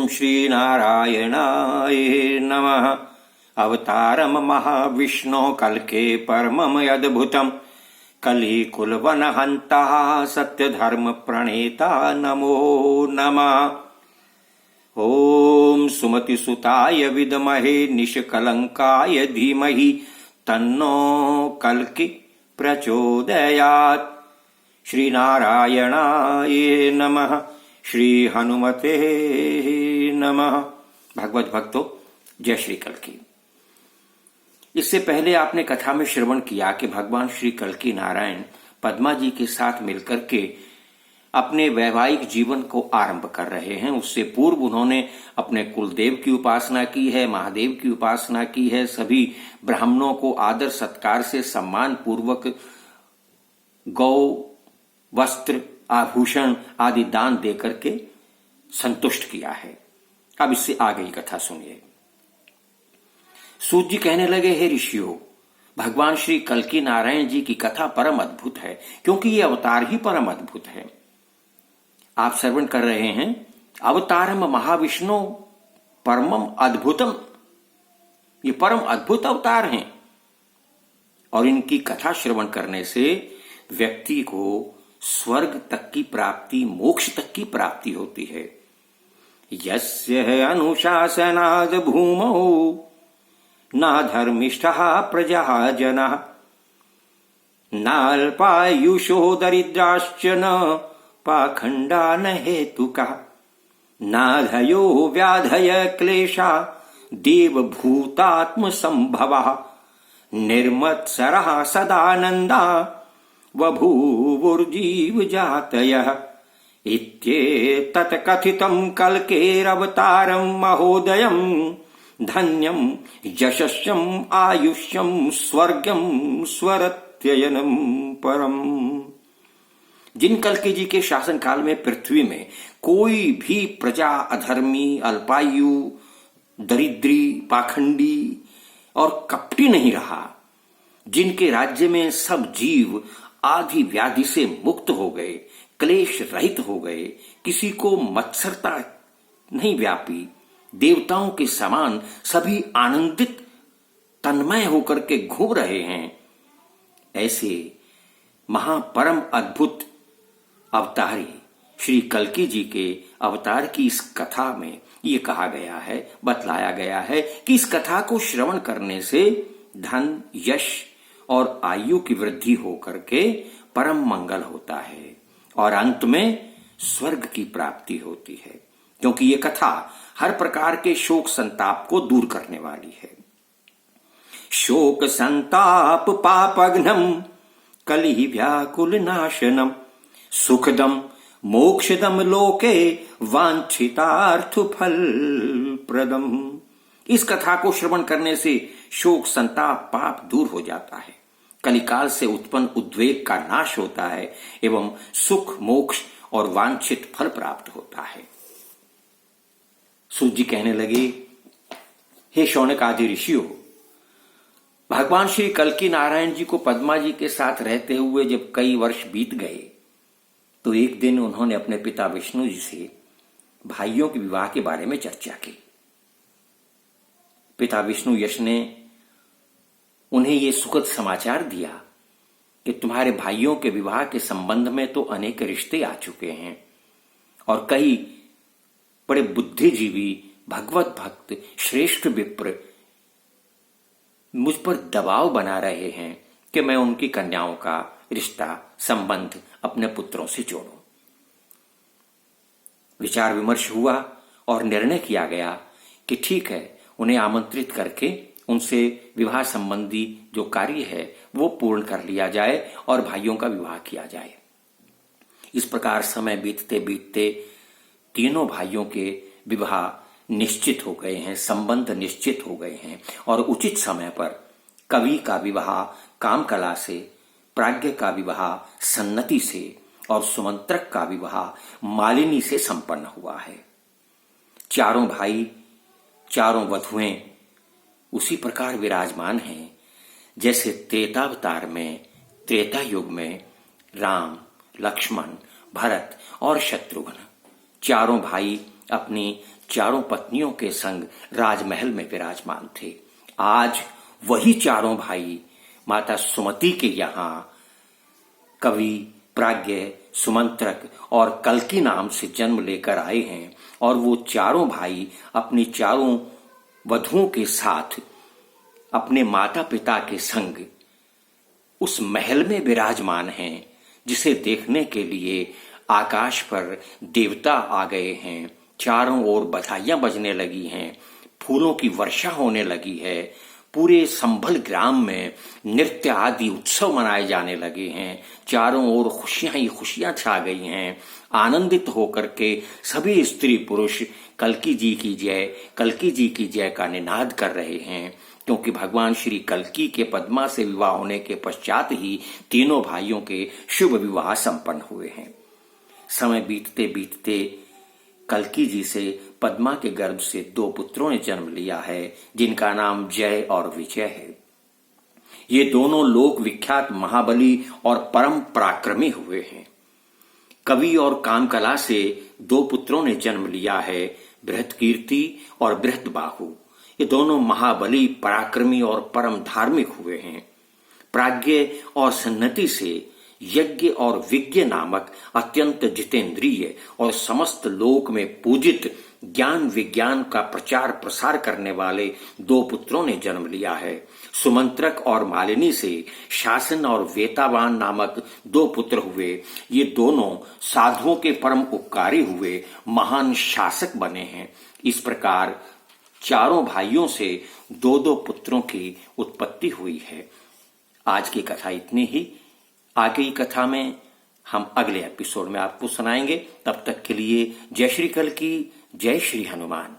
श्रीनारायणाय नमः। अवतारम महाविष्णो कल्के परमम अद्भुतम कलिकुलवनहंता सत्यधर्म प्रणेता नमो नमः। ओम सुमतिसुताय विद्महे निष्कलंकाय धीमहि तन्नो कल्कि प्रचोदयात्। श्रीनारायणाय नमः। श्री हनुमते नमः। भगवत भक्तों, जय श्री कल्कि। इससे पहले आपने कथा में श्रवण किया कि भगवान श्री कल्कि नारायण पद्मा जी के साथ मिलकर के अपने वैवाहिक जीवन को आरंभ कर रहे हैं। उससे पूर्व उन्होंने अपने कुलदेव की उपासना की है, महादेव की उपासना की है, सभी ब्राह्मणों को आदर सत्कार से सम्मान पूर्वक गौ, वस्त्र, आभूषण आदि दान देकर के संतुष्ट किया है। अब इससे आगे की कथा सुनिए। सूत जी कहने लगे, हे ऋषियों, भगवान श्री कल्कि नारायण जी की कथा परम अद्भुत है, क्योंकि ये अवतार ही परम अद्भुत है। आप श्रवण कर रहे हैं, अवतारम महाविष्णु परमम अद्भुतम। ये परम अद्भुत अवतार हैं और इनकी कथा श्रवण करने से व्यक्ति को स्वर्ग तक की प्राप्ति, मोक्ष तक की प्राप्ति होती है। यस्य अनुशासनाद भूमौ न धर्मिष्ठः प्रजा जनः नाल्पायुषो दरिद्राश्च न पाखंडा न हेतुकः नाधयो व्याधय क्लेशा देवभूतात्म संभवः निर्मत्सरः सदानंदा बभूवुर्जीव जातयः इत्येतत् कथितं कल्केरवतारं महोदयं धन्यं यशस्यं आयुष्यं स्वर्गं स्वरत्ययनं परम। जिन कल्कि जी के शासन काल में पृथ्वी में कोई भी प्रजा अधर्मी, अल्पायु, दरिद्री, पाखंडी और कपटी नहीं रहा, जिनके राज्य में सब जीव आदि व्याधि से मुक्त हो गए, क्लेश रहित हो गए, किसी को मत्सरता नहीं व्यापी, देवताओं के समान सभी आनंदित तन्मय होकर के घूम रहे हैं, ऐसे महापरम अद्भुत अवतारी श्री कल्कि जी के अवतार की इस कथा में ये कहा गया है, बतलाया गया है कि इस कथा को श्रवण करने से धन, यश और आयु की वृद्धि होकर के परम मंगल होता है और अंत में स्वर्ग की प्राप्ति होती है, क्योंकि ये कथा हर प्रकार के शोक संताप को दूर करने वाली है। शोक संताप पापघ्नम कलि व्याकुल नाशनम सुखदम मोक्षदम लोके वांछितार्थ फल प्रदम। इस कथा को श्रवण करने से शोक संताप पाप दूर हो जाता है, कलिकाल से उत्पन्न उद्वेग का नाश होता है एवं सुख, मोक्ष और वांछित फल प्राप्त होता है। सूत जी कहने लगे, हे शौनक आदि ऋषियों, भगवान श्री कल्कि नारायण जी को पद्मा जी के साथ रहते हुए जब कई वर्ष बीत गए तो एक दिन उन्होंने अपने पिता विष्णु जी से भाइयों के विवाह के बारे में चर्चा की। पिता विष्णु यश ने उन्हें यह सुखद समाचार दिया कि तुम्हारे भाइयों के विवाह के संबंध में तो अनेक रिश्ते आ चुके हैं और कई बड़े बुद्धिजीवी, भगवत भक्त, श्रेष्ठ विप्र मुझ पर दबाव बना रहे हैं कि मैं उनकी कन्याओं का रिश्ता, संबंध अपने पुत्रों से जोड़ूं। विचार विमर्श हुआ और निर्णय किया गया कि ठीक है, उन्हें आमंत्रित करके उनसे विवाह संबंधी जो कार्य है वो पूर्ण कर लिया जाए और भाइयों का विवाह किया जाए। इस प्रकार समय बीतते बीतते तीनों भाइयों के विवाह निश्चित हो गए हैं, संबंध निश्चित हो गए हैं और उचित समय पर कवि का विवाह कामकला से, प्राज्ञ का विवाह सन्नति से और सुमंत्रक का विवाह मालिनी से संपन्न हुआ है। चारों भाई, चारों वधुएं उसी प्रकार विराजमान हैं जैसे त्रेतावतार में, त्रेता युग में राम, लक्ष्मण, भरत और शत्रुघ्न चारों भाई अपनी चारों पत्नियों के संग राजमहल में विराजमान थे। आज वही चारों भाई माता सुमति के यहाँ कवि, प्राज्ञ, सुमंत्रक और कल्कि नाम से जन्म लेकर आए हैं और वो चारों भाई अपनी चारों वधुओं के साथ अपने माता पिता के संग उस महल में विराजमान हैं जिसे देखने के लिए आकाश पर देवता आ गए हैं। चारों ओर बधाइयां बजने लगी हैं, फूलों की वर्षा होने लगी है, पूरे संभल ग्राम में नृत्य आदि उत्सव मनाए जाने लगे हैं। चारों ओर खुशियां ही खुशियां छा गई हैं। आनंदित होकर के सभी स्त्री पुरुष कल्कि जी की जय, कल्कि जी की जय का निनाद कर रहे हैं, क्योंकि भगवान श्री कल्कि के पद्मा से विवाह होने के पश्चात ही तीनों भाइयों के शुभ विवाह संपन्न हुए हैं। समय बीतते बीतते कल्कि जी से पद्मा के गर्भ से 2 पुत्रों ने जन्म लिया है, जिनका नाम जय और विजय है। ये दोनों लोक विख्यात महाबली और परम पराक्रमी हुए हैं। कवि और कामकला से 2 पुत्रों ने जन्म लिया है, बृहत्कीर्ति और बृहत्बाहु। ये दोनों महाबली, पराक्रमी और परम धार्मिक हुए हैं। प्राज्ञ और सन्नति से यज्ञ और विज्ञ नामक अत्यंत जितेंद्रिय और समस्त लोक में पूजित ज्ञान विज्ञान का प्रचार प्रसार करने वाले 2 पुत्रों ने जन्म लिया है। सुमंत्रक और मालिनी से शासन और वेतावान नामक 2 पुत्र हुए। ये दोनों साधुओं के परम उपकारी हुए महान शासक बने हैं। इस प्रकार चारों भाइयों से 2-2 पुत्रों की उत्पत्ति हुई है। आज की कथा इतनी ही। आगे की कथा में हम अगले एपिसोड में आपको सुनाएंगे। तब तक के लिए जय श्री कल्कि, जय श्री हनुमान।